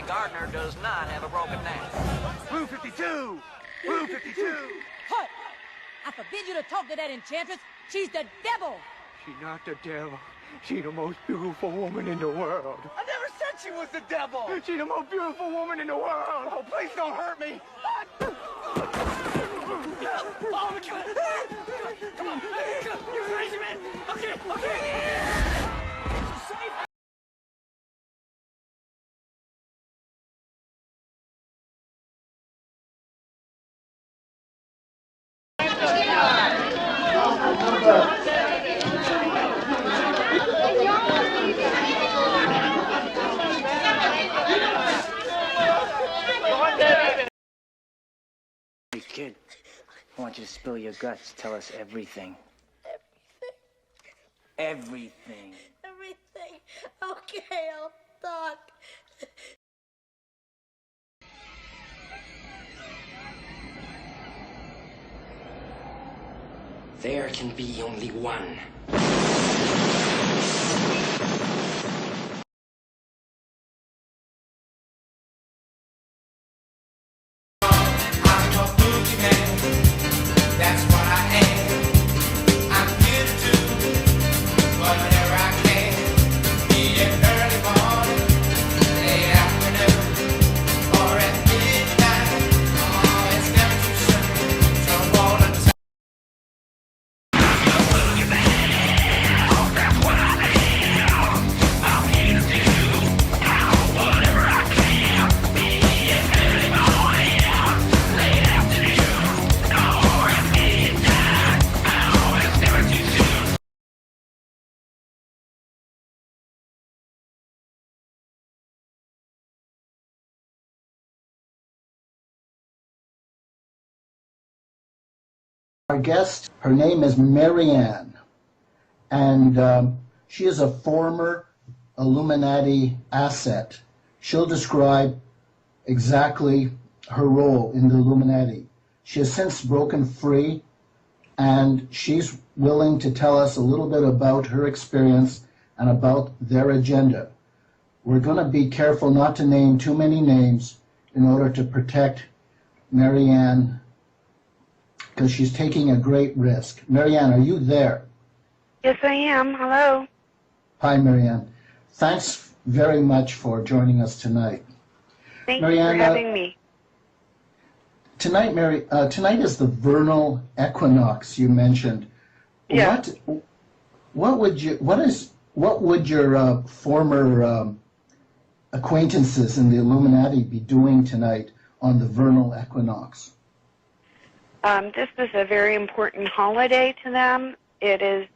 Jimmy Gardner does not have a broken neck. Blue 52! Blue 52! Halt! I forbid you to talk to that enchantress. She's the devil. She's not the devil. She's the most beautiful woman in the world. I never said she was the devil. She's the most beautiful woman in the world. Oh, please don't hurt me. Oh, my God. Come on. You crazy, man. Okay, okay. Safe. Hey, kid, I want you to spill your guts. Tell us everything. Everything. Everything. Okay, I'll talk. There can be only one. Our guest, her name is Marianne, and she is a former Illuminati asset. She'll describe exactly her role in the Illuminati. She has since broken free, and she's willing to tell us a little bit about her experience and about their agenda. We're going to be careful not to name too many names in order to protect Marianne, because she's taking a great risk. Marianne, are you there? Yes, I am. Hello. Hi, Marianne. Thanks very much for joining us tonight. Thank Marianne, you for having me. Tonight is the vernal equinox you mentioned. Yeah. What would your former acquaintances in the Illuminati be doing tonight on the vernal equinox? This is a very important holiday to them. It is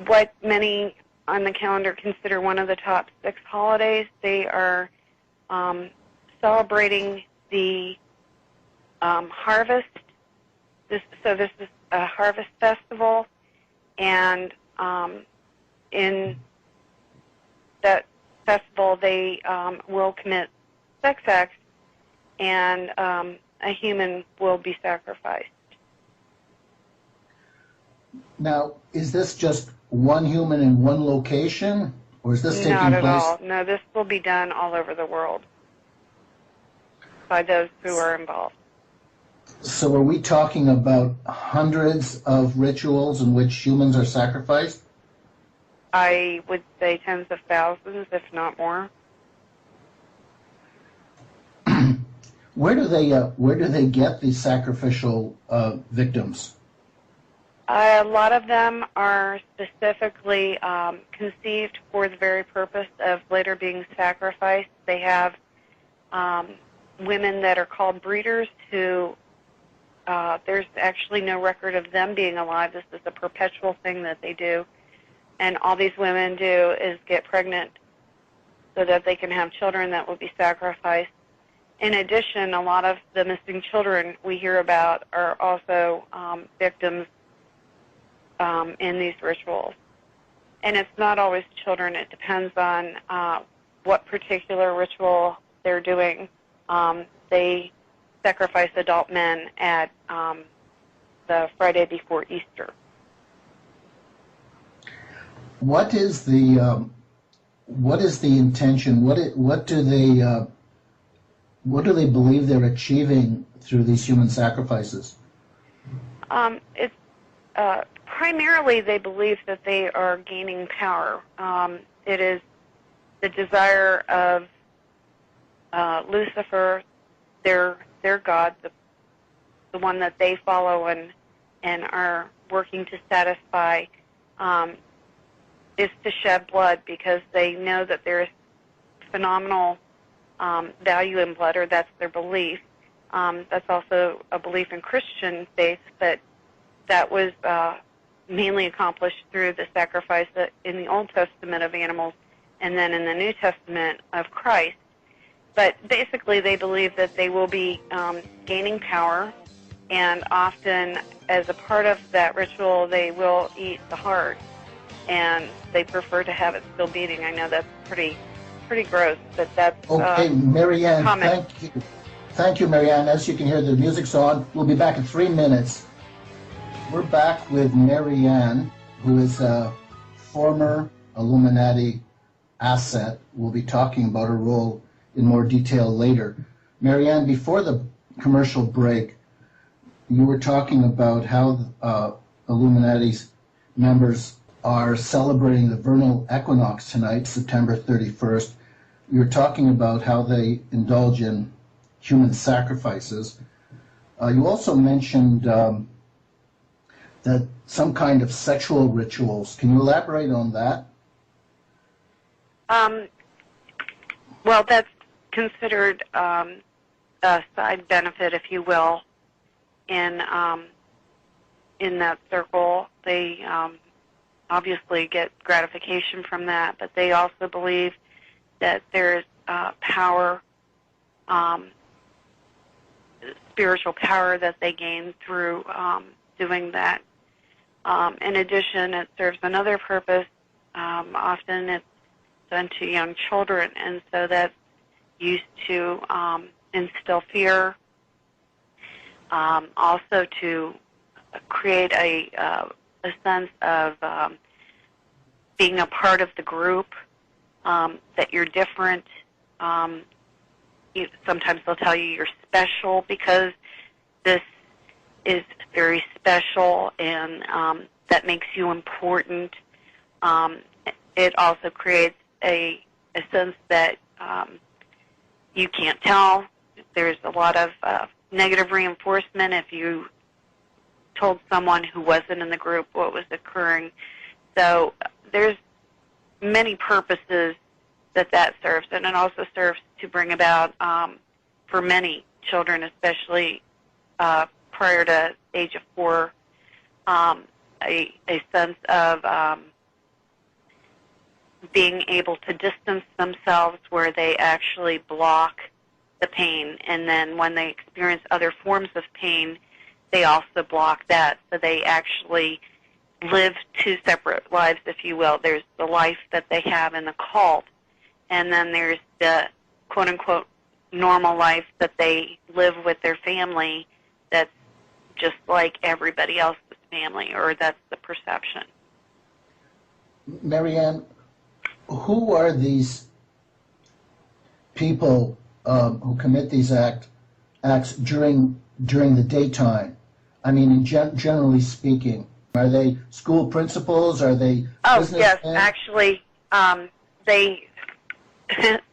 what many on the calendar consider one of the top 6 holidays. They are celebrating the harvest. This is a harvest festival, and in that festival they will commit sex acts, and a human will be sacrificed. Now, is this just one human in one location, or is this taking place? Not at all. No, this will be done all over the world by those who are involved. So are we talking about hundreds of rituals in which humans are sacrificed? I would say tens of thousands, if not more. Where do they get these sacrificial victims? A lot of them are specifically conceived for the very purpose of later being sacrificed. They have women that are called breeders who there's actually no record of them being alive. This is a perpetual thing that they do. And all these women do is get pregnant so that they can have children that will be sacrificed. In addition, a lot of the missing children we hear about are also victims in these rituals. And it's not always children. It depends on what particular ritual they're doing. They sacrifice adult men at the Friday before Easter. What is the what is the intention? What do they believe they're achieving through these human sacrifices? It's primarily they believe that they are gaining power. It is the desire of Lucifer, their god, the one that they follow and are working to satisfy, is to shed blood because they know that there is phenomenal value in blood, or that's their belief. That's also a belief in Christian faith, but that was mainly accomplished through the sacrifice in the Old Testament of animals and then in the New Testament of Christ. But basically they believe that they will be gaining power, and often as a part of that ritual they will eat the heart, and they prefer to have it still beating. I know that's pretty gross, but that's okay. Marianne, common. Thank you, Marianne. As you can hear, the music's on. We'll be back in 3 minutes. We're back with Marianne, who is a former Illuminati asset. We'll be talking about her role in more detail later. Marianne, before the commercial break, you were talking about how Illuminati's members are celebrating the vernal equinox tonight, September 31st. You were talking about how they indulge in human sacrifices. You also mentioned that some kind of sexual rituals. Can you elaborate on that? Well, that's considered a side benefit, if you will, in that circle. They obviously get gratification from that, but they also believe that there's power, spiritual power that they gain through doing that. In addition, it serves another purpose. Often it's done to young children, and so that's used to instill fear, also to create a sense of being a part of the group, that you're different. Sometimes they'll tell you you're special because this is very special, and that makes you important. It also creates a sense that you can't tell. There's a lot of negative reinforcement if you told someone who wasn't in the group what was occurring. So there's many purposes that serves, and it also serves to bring about, for many children, especially prior to age of 4, a sense of being able to distance themselves where they actually block the pain, and then when they experience other forms of pain, they also block that. So they actually live 2 separate lives, if you will. There's the life that they have in the cult, and then there's the quote-unquote normal life that they live with their family that's just like everybody else's family, or that's the perception. Marianne, who are these people who commit these acts during the daytime? I mean, generally speaking, are they school principals? Are they businessmen? Yes, actually, they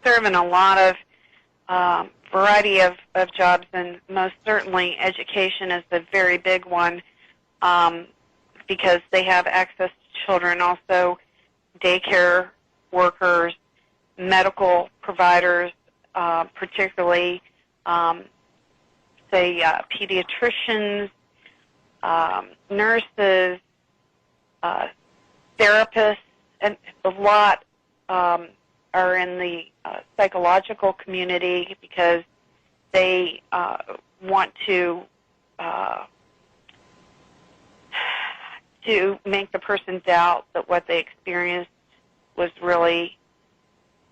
serve in a lot of variety of jobs, and most certainly education is a very big one, because they have access to children, also daycare workers, medical providers, particularly, say, pediatricians, nurses, therapists, and a lot are in the psychological community because they want to make the person doubt that what they experienced was really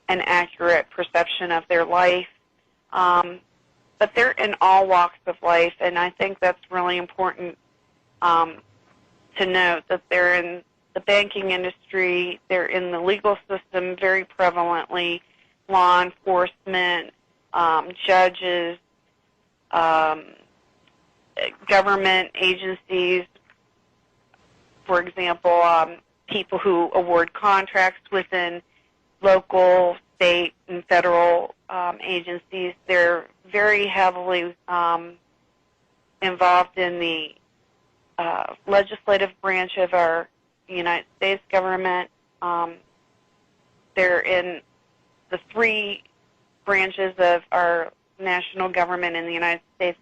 an accurate perception of their life. But they're in all walks of life, and I think that's really important to note, that they're in the banking industry. They're in the legal system very prevalently, law enforcement, judges, government agencies, for example, people who award contracts within local, state, and federal agencies. They're very heavily involved in the legislative branch of our United States government. They're in the three branches of our national government in the United States,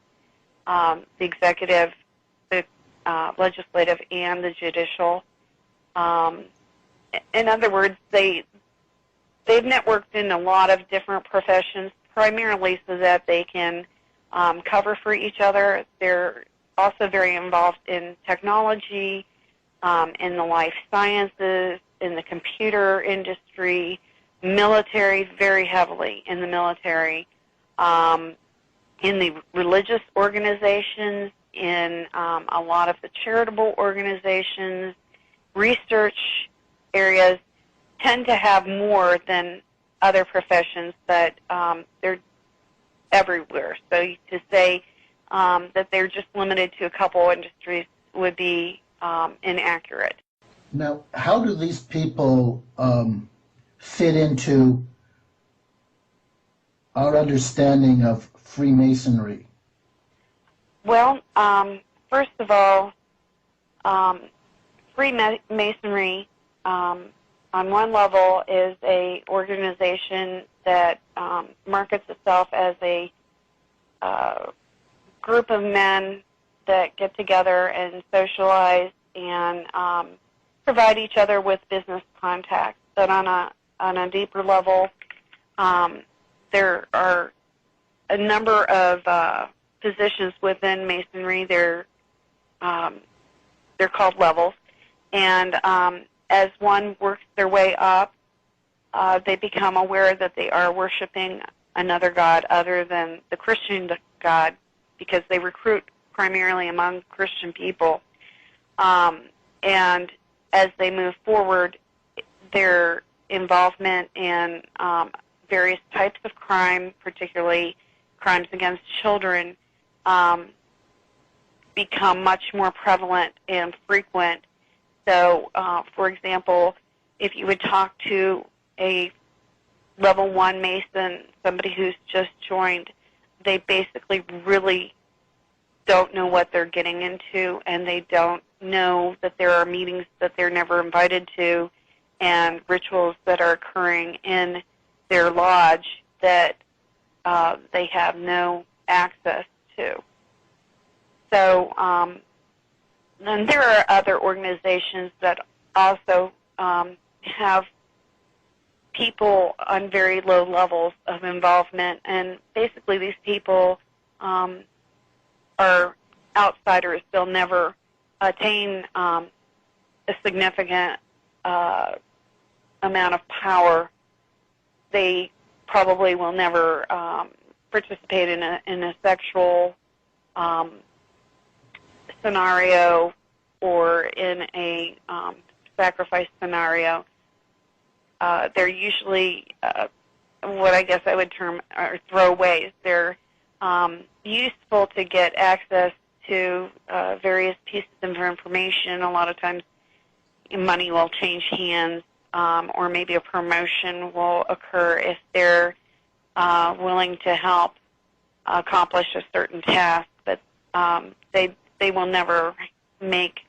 the executive, the legislative, and the judicial. In other words, they've networked in a lot of different professions, primarily so that they can cover for each other. They're also very involved in technology, in the life sciences, in the computer industry, military, very heavily in the military, in the religious organizations, in a lot of the charitable organizations. Research areas tend to have more than other professions, but they're everywhere. So to say that they're just limited to a couple industries would be inaccurate. Now, how do these people fit into our understanding of Freemasonry? Well, first of all, Freemasonry, on one level, is a organization that markets itself as a group of men that get together and socialize and provide each other with business contacts. But on a deeper level, there are a number of positions within Masonry. They're called levels, and as one works their way up, they become aware that they are worshiping another god other than the Christian God, because they recruit primarily among Christian people. And as they move forward, their involvement in various types of crime, particularly crimes against children, become much more prevalent and frequent. So, for example, if you would talk to a level 1 Mason, somebody who's just joined, they basically really don't know what they're getting into, and they don't know that there are meetings that they're never invited to and rituals that are occurring in their lodge that they have no access to. So, and there are other organizations that also have people on very low levels of involvement, and basically these people are outsiders. They'll never attain a significant amount of power. They probably will never participate in a sexual scenario or in a sacrifice scenario. They're usually what I guess I would term are throwaways. They're useful to get access to various pieces of information. A lot of times money will change hands, or maybe a promotion will occur if they're willing to help accomplish a certain task. But they will never make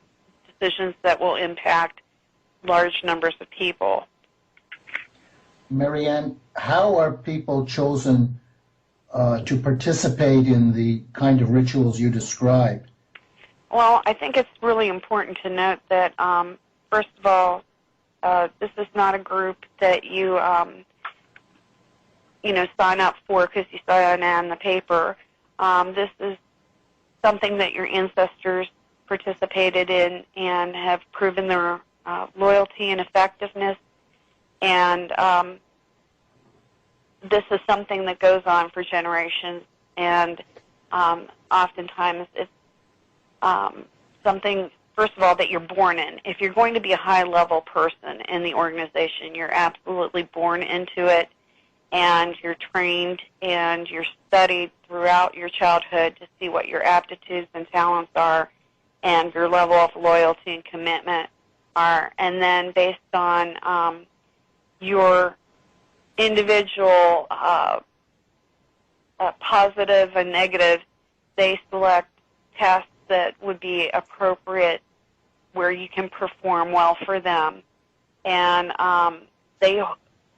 decisions that will impact large numbers of people. Marianne, how are people chosen to participate in the kind of rituals you described? Well, I think it's really important to note that, first of all, this is not a group that you sign up for because you saw an ad in the paper. This is something that your ancestors participated in and have proven their loyalty and effectiveness. And this is something that goes on for generations, and oftentimes it's something first of all, that you're born in. If you're going to be a high-level person in the organization, you're absolutely born into it, and you're trained and you're studied throughout your childhood to see what your aptitudes and talents are and your level of loyalty and commitment are. And then based on your individual positive and negative, they select tasks that would be appropriate where you can perform well for them. And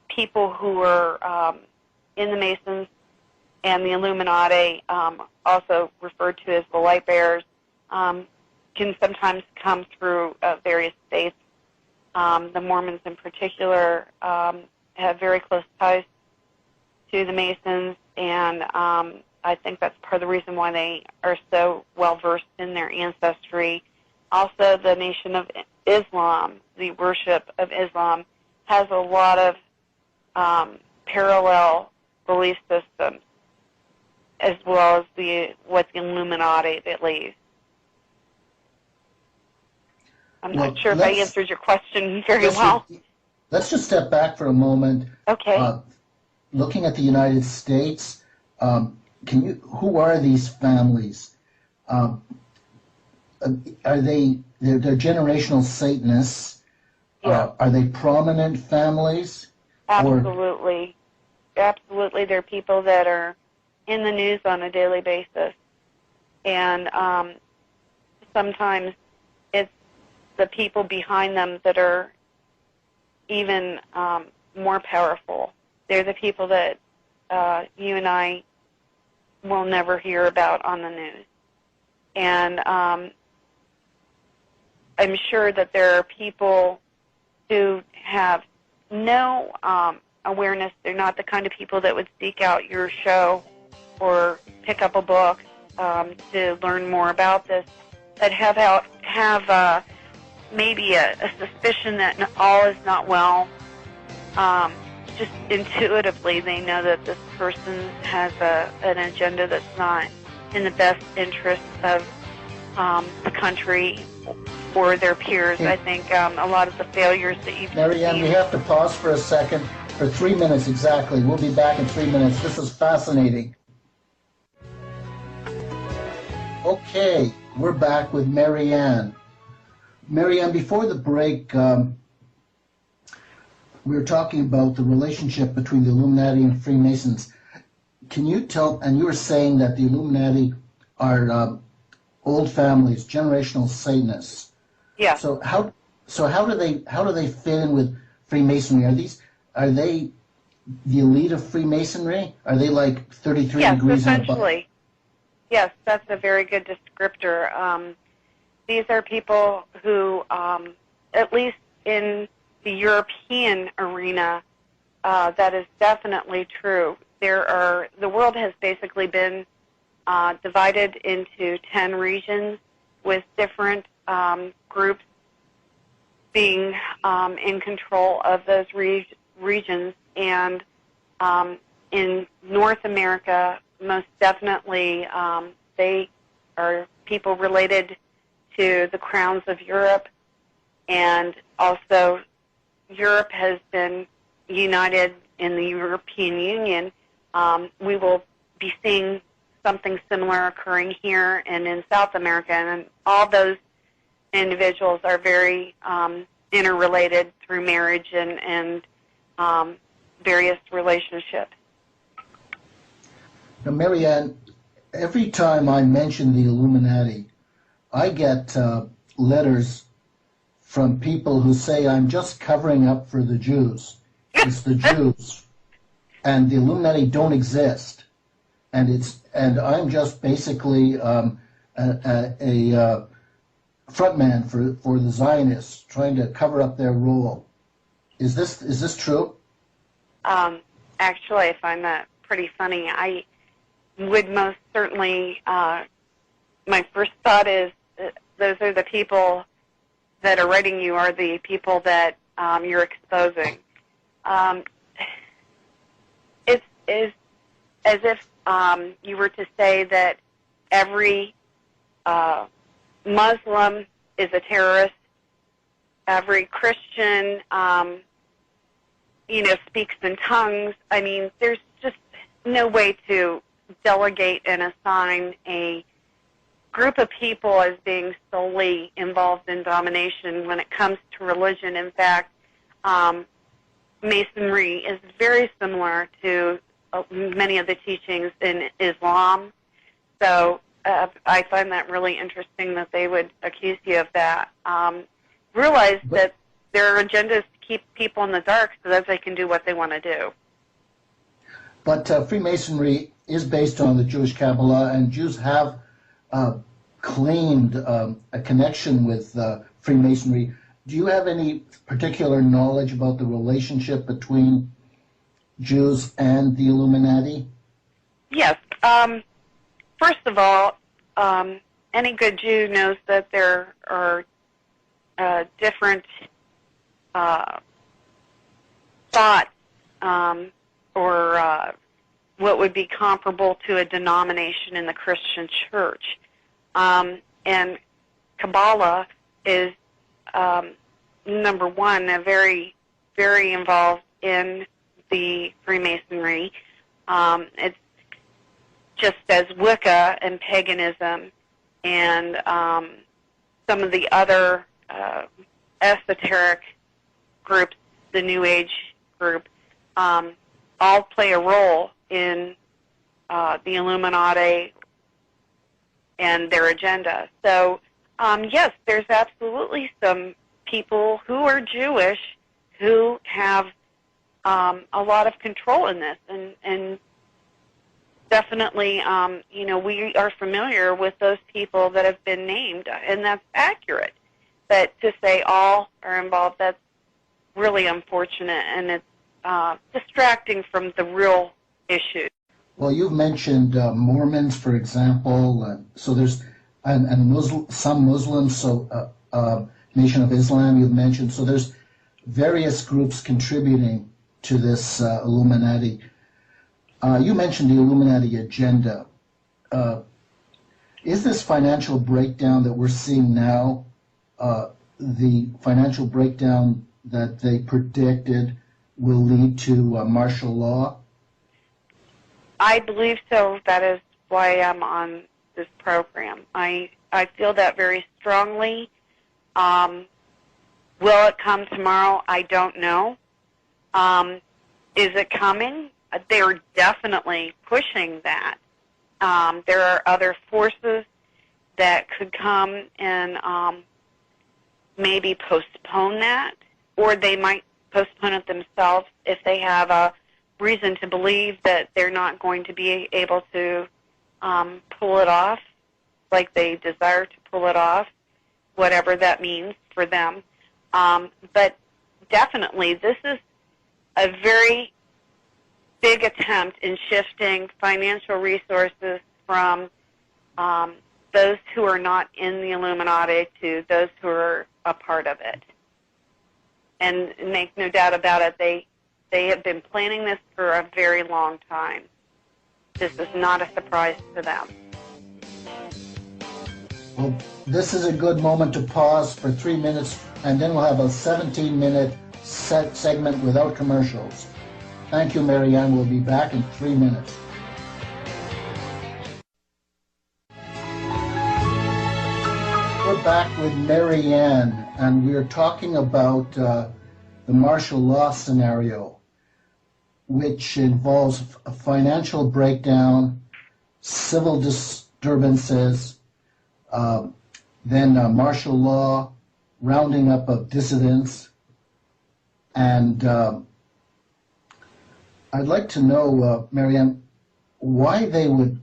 people who are in the Masons and the Illuminati, also referred to as the light bearers, can sometimes come through various states. The Mormons in particular have very close ties to the Masons, and I think that's part of the reason why they are so well-versed in their ancestry. Also, the Nation of Islam, the worship of Islam, has a lot of parallel belief systems, as well as what the Illuminati believes. I'm not sure if I answered your question very well. Let's just step back for a moment. Okay. Looking at the United States, who are these families? Are they're generational Satanists? Yeah. Are they prominent families? Absolutely. Absolutely. They're people that are in the news on a daily basis. And sometimes it's the people behind them that are even more powerful. They're the people that you and I will never hear about on the news. And I'm sure that there are people who have no awareness. They're not the kind of people that would seek out your show or pick up a book to learn more about this, that have maybe a suspicion that all is not well. Just intuitively, they know that this person has an agenda that's not in the best interest of the country or their peers. I think a lot of the failures that you've Marianne, we have to pause for a second, for 3 minutes exactly. We'll be back in 3 minutes. This is fascinating. Okay, we're back with Marianne. Marianne, before the break, we were talking about the relationship between the Illuminati and Freemasons. Can you tell, and you were saying that the Illuminati are old families, generational Satanists. Yeah. So how do they fit in with Freemasonry? Are they the elite of Freemasonry? Are they like 33 degrees and above? Essentially. Yes, that's a very good descriptor. These are people who, at least in the European arena, that is definitely true. The world has basically been divided into 10 regions, with different groups being in control of those regions. And in North America, most definitely, they are people related to the crowns of Europe, and also Europe has been united in the European Union. We will be seeing something similar occurring here and in South America, and all those individuals are very interrelated through marriage and various relationships. Now, Marianne, every time I mention the Illuminati, I get letters from people who say I'm just covering up for the Jews. It's the Jews, and the Illuminati don't exist, and I'm just basically a frontman for the Zionists, trying to cover up their role. Is this true? Actually, I find that pretty funny. I would most certainly. My first thought is those are the people that are writing you are the people that you're exposing. It's as if you were to say that every Muslim is a terrorist. Every Christian, speaks in tongues. I mean, there's just no way to delegate and assign a group of people as being solely involved in domination when it comes to religion. In fact, Masonry is very similar to many of the teachings in Islam. So I find that really interesting that they would accuse you of that. Realize that their agenda is to keep people in the dark so that they can do what they want to do. But Freemasonry is based on the Jewish Kabbalah, and Jews have claimed a connection with Freemasonry. Do you have any particular knowledge about the relationship between Jews and the Illuminati? Yes. First of all, any good Jew knows that there are different thoughts or what would be comparable to a denomination in the Christian church. And Kabbalah is, number one, very, very involved in the Freemasonry. It's just as Wicca and paganism and some of the other esoteric groups, the New Age group, all play a role in the Illuminati and their agenda. So, yes, there's absolutely some people who are Jewish who have a lot of control in this, and definitely, we are familiar with those people that have been named, and that's accurate. But to say all are involved, that's really unfortunate, and it's distracting from the real issue. Well, you've mentioned Mormons, for example. So there's and some Muslims. So Nation of Islam you've mentioned. So there's various groups contributing to this Illuminati. You mentioned the Illuminati agenda. Is this financial breakdown that we're seeing now the financial breakdown that they predicted will lead to martial law? I believe so. That is why I'm on this program. I feel that very strongly. Will it come tomorrow? I don't know. Is it coming? They're definitely pushing that. There are other forces that could come and maybe postpone that, or they might postpone it themselves if they have a reason to believe that they're not going to be able to pull it off like they desire to pull it off, whatever that means for them. But definitely this is a very big attempt in shifting financial resources from those who are not in the Illuminati to those who are a part of it. And make no doubt about it, they have been planning this for a very long time. This is not a surprise to them. Well, this is a good moment to pause for 3 minutes, and then we'll have a 17-minute segment without commercials. Thank you, Marianne. We'll be back in 3 minutes. We're back with Marianne, and we're talking about the martial law scenario, which involves a financial breakdown, civil disturbances, then martial law, rounding up of dissidents, and I'd like to know, Marianne, why they would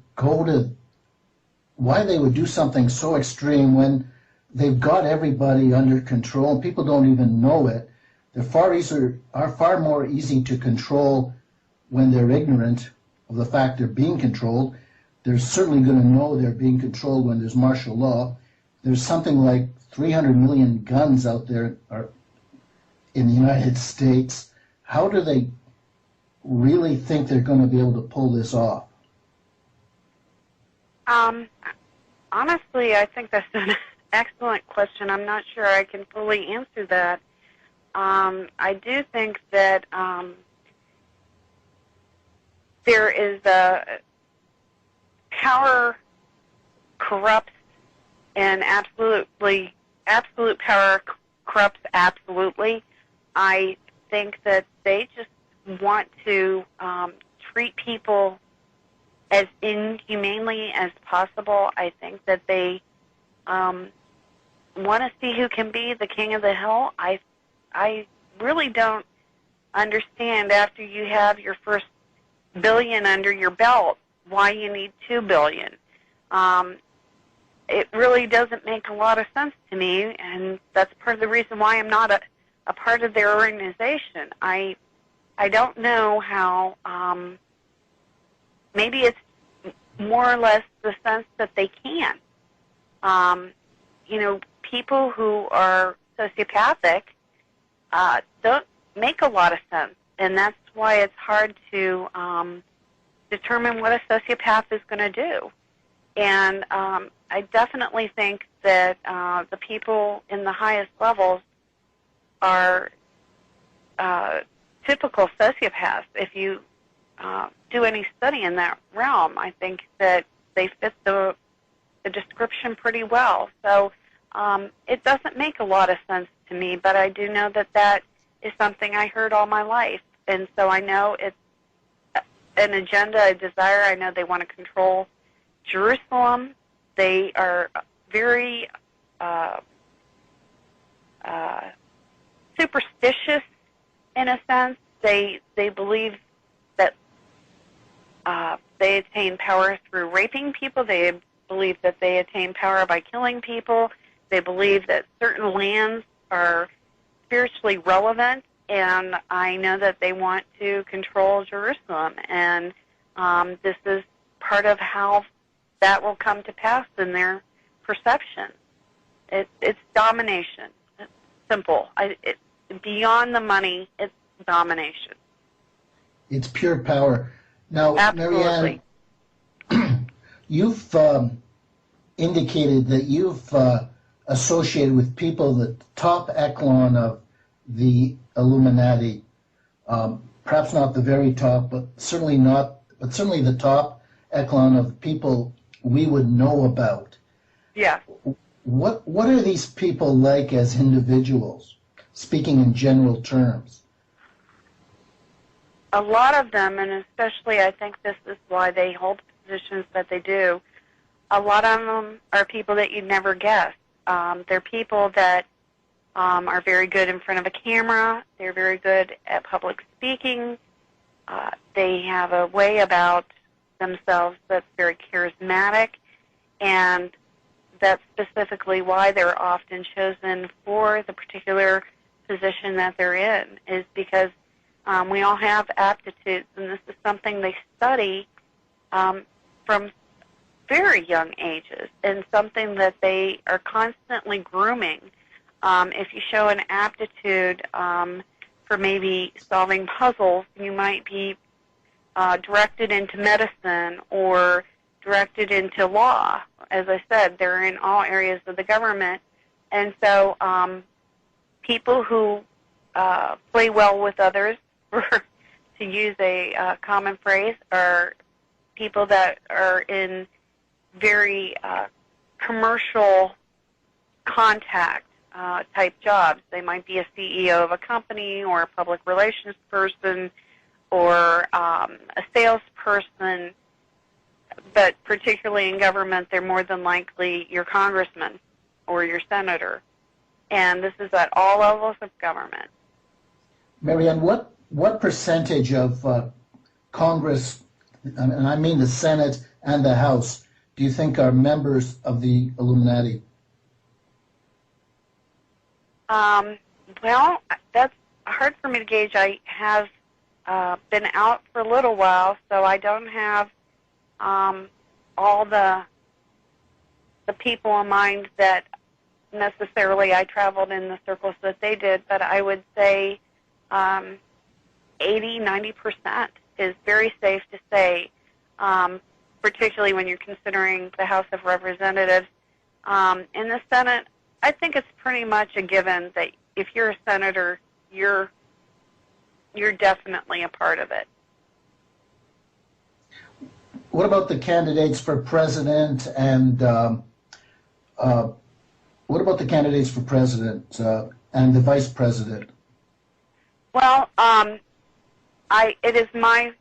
do something so extreme when they've got everybody under control and people don't even know it. They're far more easy to control when they're ignorant of the fact they're being controlled. They're certainly going to know they're being controlled when there's martial law. There's something like 300 million guns out there in the United States. How do they really think they're going to be able to pull this off? Honestly, I think that's excellent question. I'm not sure I can fully answer that. I do think that there is a power corrupts, and absolute power corrupts absolutely. I think that they just want to treat people as inhumanely as possible. I think that they want to see who can be the king of the hill. I really don't understand, after you have your first billion under your belt, why you need 2 billion. It really doesn't make a lot of sense to me, and that's part of the reason why I'm not a part of their organization. I don't know how. Maybe it's more or less the sense that they can. People who are sociopathic don't make a lot of sense, and that's why it's hard to determine what a sociopath is going to do. And I definitely think that the people in the highest levels are typical sociopaths. If you do any study in that realm, I think that they fit the description pretty well. So it doesn't make a lot of sense to me, but I do know that that is something I heard all my life. And so I know it's an agenda, a desire. I know they want to control Jerusalem. They are very superstitious in a sense. They believe that they attain power through raping people. They believe that they attain power by killing people. They believe that certain lands are spiritually relevant, and I know that they want to control Jerusalem, and this is part of how that will come to pass in their perception. It's domination. It's simple. Beyond the money, it's domination. It's pure power. Now, Absolutely. Marianne, you've indicated that you've associated with people, the top echelon of the Illuminati, perhaps not the very top, but certainly the top echelon of people we would know about. Yeah. What are these people like as individuals, speaking in general terms? A lot of them, and especially I think this is why they hold positions that they do, a lot of them are people that you'd never guess. They're people that are very good in front of a camera. They're very good at public speaking. They have a way about themselves that's very charismatic, and that's specifically why they're often chosen for the particular position that they're in, is because we all have aptitudes, and this is something they study from very young ages, and something that they are constantly grooming. If you show an aptitude for maybe solving puzzles, you might be directed into medicine or directed into law. As I said, they're in all areas of the government. And so people who play well with others, to use a common phrase, are people that are in very commercial contact type jobs. They might be a CEO of a company or a public relations person or a salesperson, but particularly in government, they're more than likely your congressman or your senator. And this is at all levels of government. Marianne, what percentage of Congress, and I mean the Senate and the House, do you think are members of the Illuminati? Well, that's hard for me to gauge. I have been out for a little while, so I don't have all the people in mind that necessarily I traveled in the circles that they did, but I would say 80-90% is very safe to say, particularly when you're considering the House of Representatives. In the Senate, I think it's pretty much a given that if you're a senator, you're definitely a part of it. What about the candidates for president and what about the candidates for president and the vice president? Well, it is my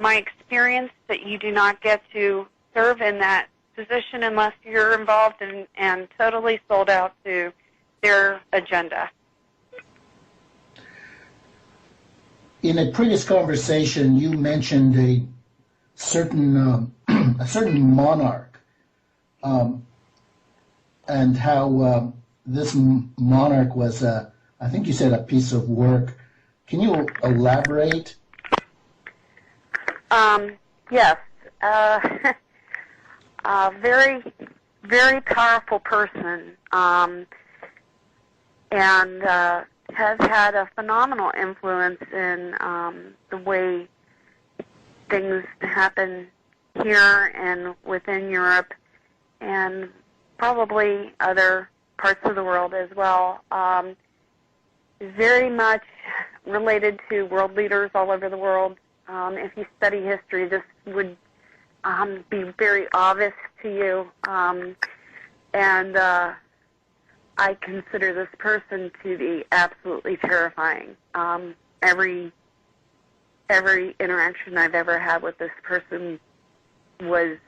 experience that you do not get to serve in that position unless you're involved and totally sold out to their agenda. In a previous conversation, you mentioned a certain monarch, and how this monarch was, I think you said, a piece of work. Can you elaborate? Yes. A very, very powerful person, and has had a phenomenal influence in the way things happen here and within Europe and probably other parts of the world as well. Very much related to world leaders all over the world. If you study history, this would be very obvious to you. And I consider this person to be absolutely terrifying. Every interaction I've ever had with this person was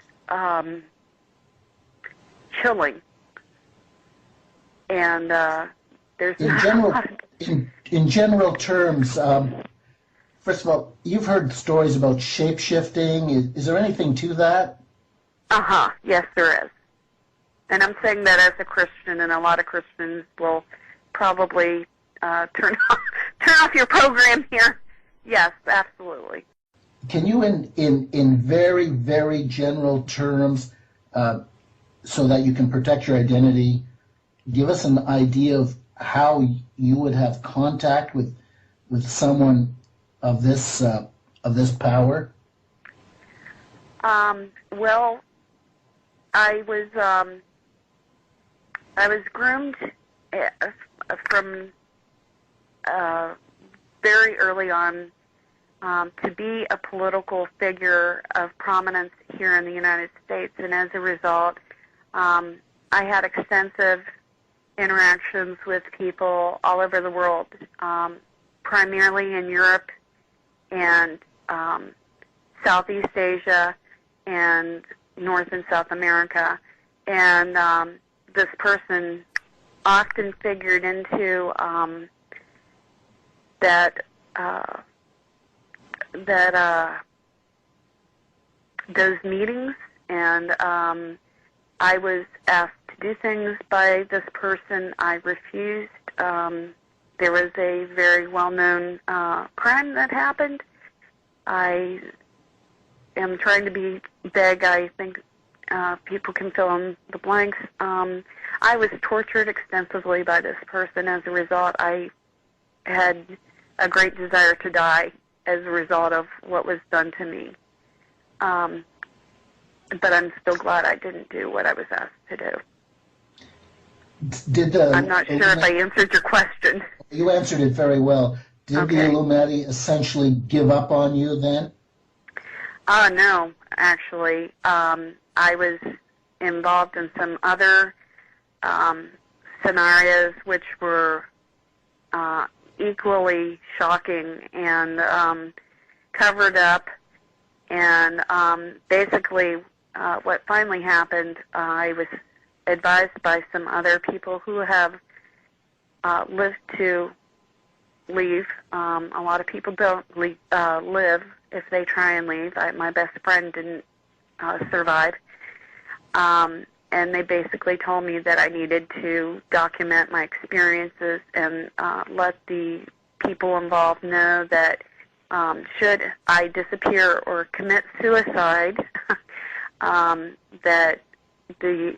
chilling. And there's in general terms, first of all, you've heard stories about shape-shifting. Is there anything to that? Yes, there is. And I'm saying that as a Christian, and a lot of Christians will probably turn off your program here. Yes, absolutely. Can you, in very, very general terms, so that you can protect your identity, give us an idea of how you would have contact with someone of this power? Well, I was groomed from very early on to be a political figure of prominence here in the United States, and as a result, I had extensive interactions with people all over the world, primarily in Europe and Southeast Asia and North and South America. And this person often figured into those meetings, and I was asked to do things by this person. I refused. There was a very well-known crime that happened. I am trying to be vague. I think people can fill in the blanks. I was tortured extensively by this person. As a result, I had a great desire to die as a result of what was done to me. But I'm still glad I didn't do what I was asked to do. I'm not sure if I answered your question. You answered it very well. Did the Illuminati essentially give up on you then? No, actually. I was involved in some other scenarios which were equally shocking and covered up. And basically what finally happened, I was advised by some other people who have lived to leave. A lot of people don't live if they try and leave. My best friend didn't survive. And they basically told me that I needed to document my experiences and let the people involved know that should I disappear or commit suicide, that the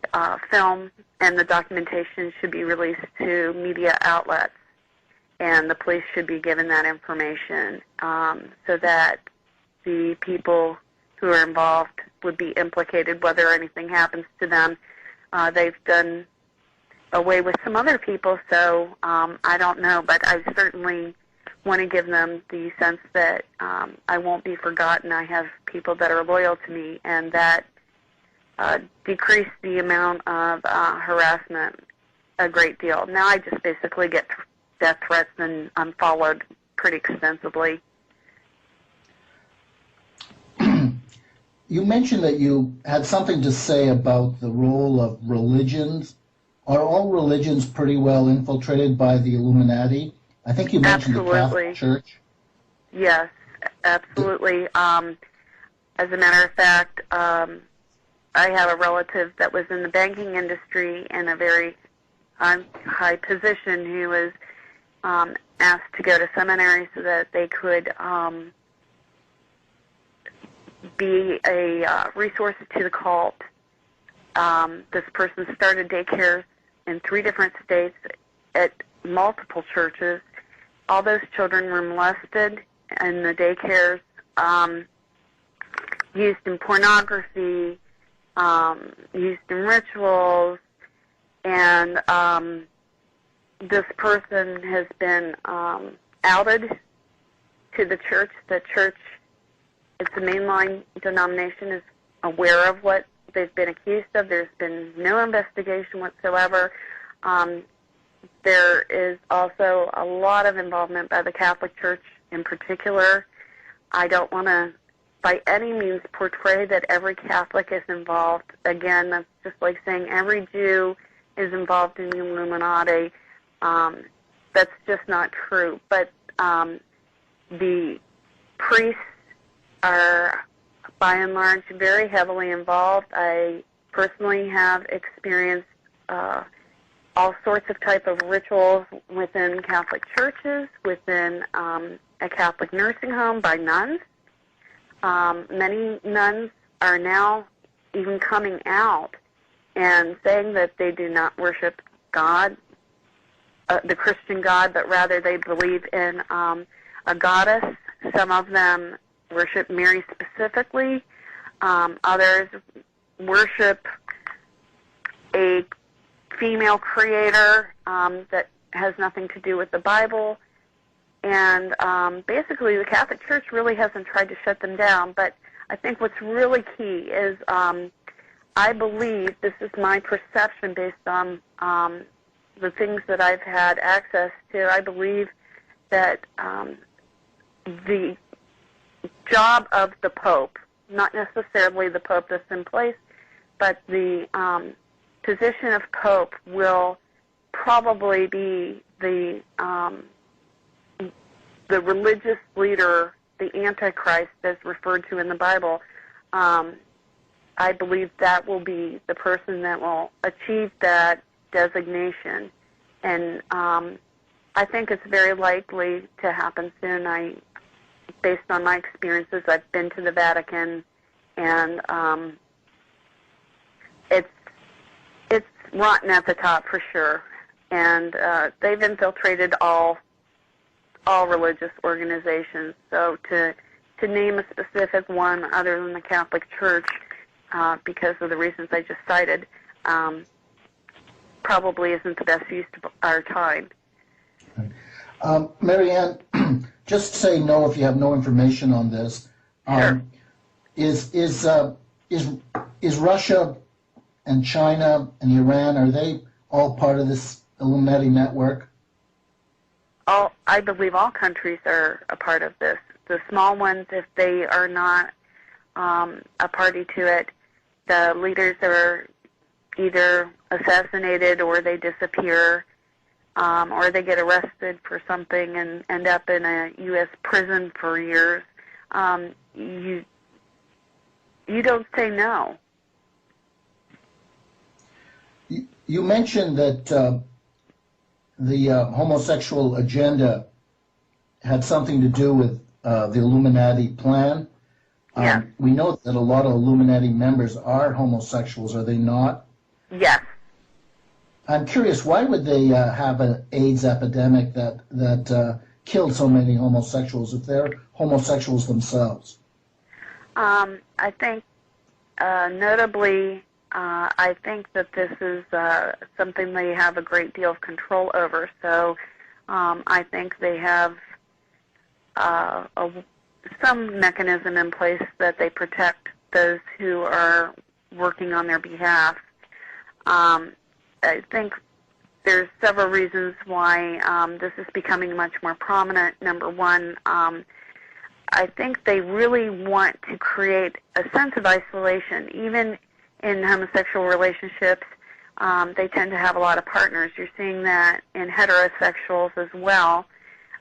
film and the documentation should be released to media outlets, and the police should be given that information so that the people who are involved would be implicated, whether anything happens to them. they've done away with some other people, so I don't know, but I certainly want to give them the sense that I won't be forgotten. I have people that are loyal to me, and that decrease the amount of harassment a great deal. Now I just basically get death threats, and I'm followed pretty extensively. You mentioned that you had something to say about the role of religions. Are all religions pretty well infiltrated by the Illuminati? I think you mentioned the Catholic Church. Yes, absolutely. As a matter of fact, I have a relative that was in the banking industry in a very high position who was asked to go to seminary so that they could be a resource to the cult. This person started daycares in 3 different states at multiple churches. All those children were molested in the daycares, used in pornography, used in rituals, and this person has been outed to the church. The church, it's a mainline denomination, is aware of what they've been accused of. There's been no investigation whatsoever. There is also a lot of involvement by the Catholic Church in particular. I don't want to by any means portray that every Catholic is involved. Again, that's just like saying every Jew is involved in the Illuminati. That's just not true. But the priests are, by and large, very heavily involved. I personally have experienced all sorts of type of rituals within Catholic churches, within a Catholic nursing home by nuns. Many nuns are now even coming out and saying that they do not worship God, the Christian God, but rather they believe in a goddess. Some of them worship Mary specifically. Others worship a female creator that has nothing to do with the Bible. And basically the Catholic Church really hasn't tried to shut them down. But I think what's really key is I believe, this is my perception based on the things that I've had access to, I believe that the job of the Pope, not necessarily the Pope that's in place, but the position of Pope will probably be the religious leader, the Antichrist as referred to in the Bible. I believe that will be the person that will achieve that designation. And I think it's very likely to happen soon. Based on my experiences, I've been to the Vatican, and it's rotten at the top for sure. And they've infiltrated all religious organizations. So to name a specific one other than the Catholic Church, because of the reasons I just cited, probably isn't the best use of our time. Marianne, just say no if you have no information on this. Sure. Is Russia and China and Iran, are they all part of this Illuminati network? I believe all countries are a part of this. The small ones, if they are not a party to it, the leaders are either assassinated or they disappear, or they get arrested for something and end up in a U.S. prison for years. You don't say no. You mentioned that the homosexual agenda had something to do with the Illuminati plan. Yes. We know that a lot of Illuminati members are homosexuals, are they not? Yes. I'm curious, why would they have an AIDS epidemic that killed so many homosexuals if they're homosexuals themselves? I think notably I think that this is something they have a great deal of control over. So I think they have some mechanism in place that they protect those who are working on their behalf. I think there's several reasons why this is becoming much more prominent. Number one, I think they really want to create a sense of isolation. Even in homosexual relationships, they tend to have a lot of partners. You're seeing that in heterosexuals as well.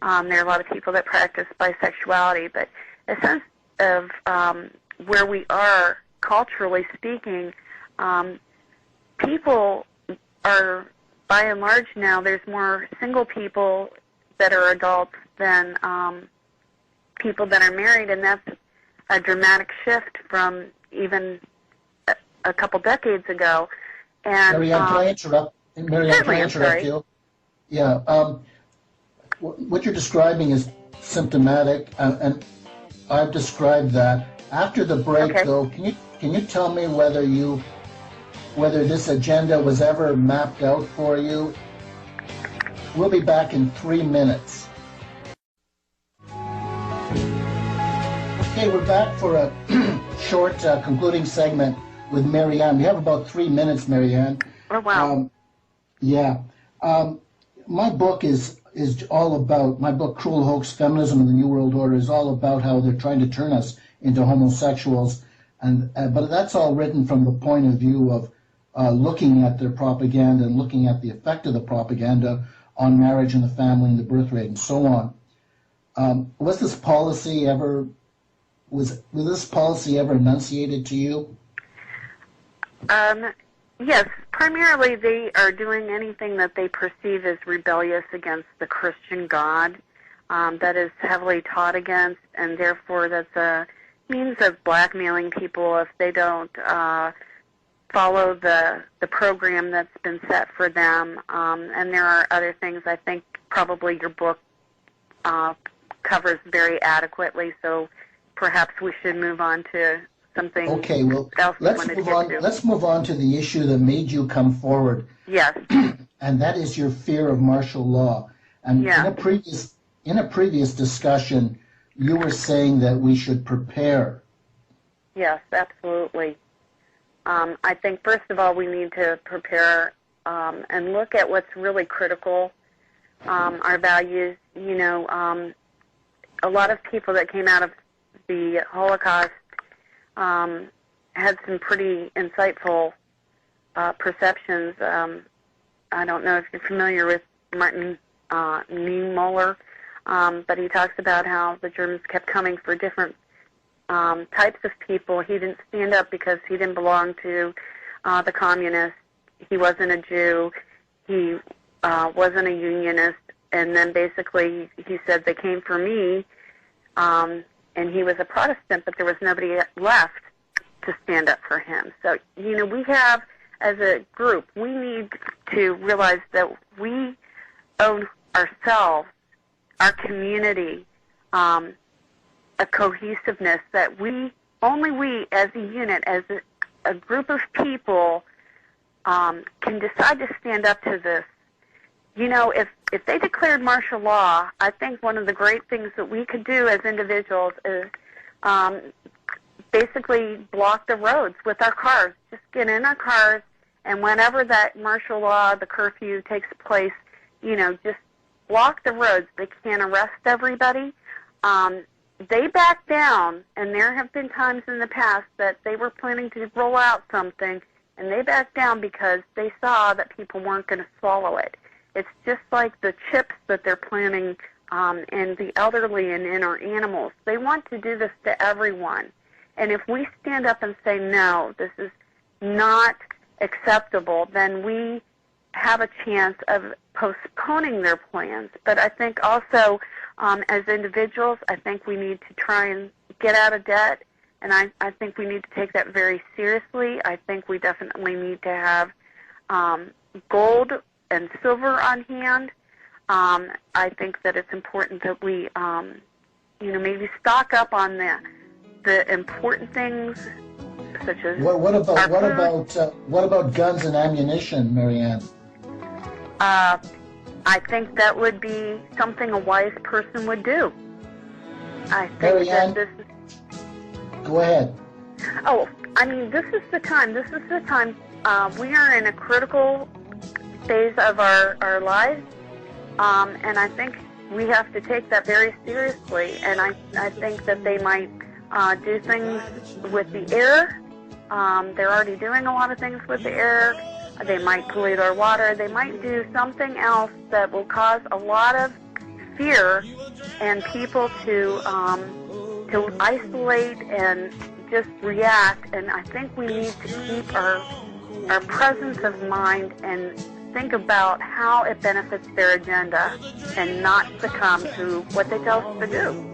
There are a lot of people that practice bisexuality, but a sense of where we are culturally speaking, people are, by and large now, there's more single people that are adults than people that are married, and that's a dramatic shift from even a couple decades ago. And Marianne, can I interrupt? Marianne, can I interrupt you? Yeah. What you're describing is symptomatic, and I've described that. After the break, though, can you tell me whether this agenda was ever mapped out for you? We'll be back in 3 minutes. Okay, we're back for a short concluding segment with Marianne. We have about 3 minutes, Marianne. Oh, wow. My book is all about, my book, Cruel Hoax, Feminism and the New World Order, is all about how they're trying to turn us into homosexuals. But that's all written from the point of view of looking at their propaganda and looking at the effect of the propaganda on marriage and the family and the birth rate and so on. Was this policy ever enunciated to you? Yes, primarily they are doing anything that they perceive as rebellious against the Christian God, that is heavily taught against, and therefore that's a means of blackmailing people if they don't follow the program that's been set for them. And there are other things I think probably your book covers very adequately, so perhaps we should move on to something else. Let's move on to the issue that made you come forward. Yes. And that is your fear of martial law. And in a previous discussion, you were saying that we should prepare. Yes, absolutely. I think first of all we need to prepare and look at what's really critical. Our values. You know, a lot of people that came out of the Holocaust had some pretty insightful perceptions. I don't know if you're familiar with Martin Niemöller, but he talks about how the Germans kept coming for different types of people. He didn't stand up because he didn't belong to the communists. He wasn't a Jew. He wasn't a unionist. And then basically he said they came for me, and he was a Protestant, but there was nobody left to stand up for him. So, you know, we have, as a group, we need to realize that we owe ourselves, our community, a cohesiveness, that only we as a unit, as a group of people, can decide to stand up to this. You know, if they declared martial law, I think one of the great things that we could do as individuals is basically block the roads with our cars. Just get in our cars, and whenever that martial law, the curfew takes place, you know, just block the roads. They can't arrest everybody. They back down, and there have been times in the past that they were planning to roll out something, and they backed down because they saw that people weren't going to swallow it. It's just like the chips that they're planning in the elderly and in our animals. They want to do this to everyone. And if we stand up and say, no, this is not acceptable, then we have a chance of postponing their plans. But I think also as individuals, I think we need to try and get out of debt, and I think we need to take that very seriously. I think we definitely need to have gold and silver on hand. I think that it's important that we, maybe stock up on the important things such as What about guns and ammunition, Marianne? I think that would be something a wise person would do. I think Marianne, that this is... Go ahead. Oh, I mean, this is the time. We are in a critical phase of our lives, and I think we have to take that very seriously. And I think that they might do things with the air. They're already doing a lot of things with the air. They might pollute our water. They might do something else that will cause a lot of fear and people to isolate and just react. And I think we need to keep our presence of mind and think about how it benefits their agenda and not succumb to what they tell us to do.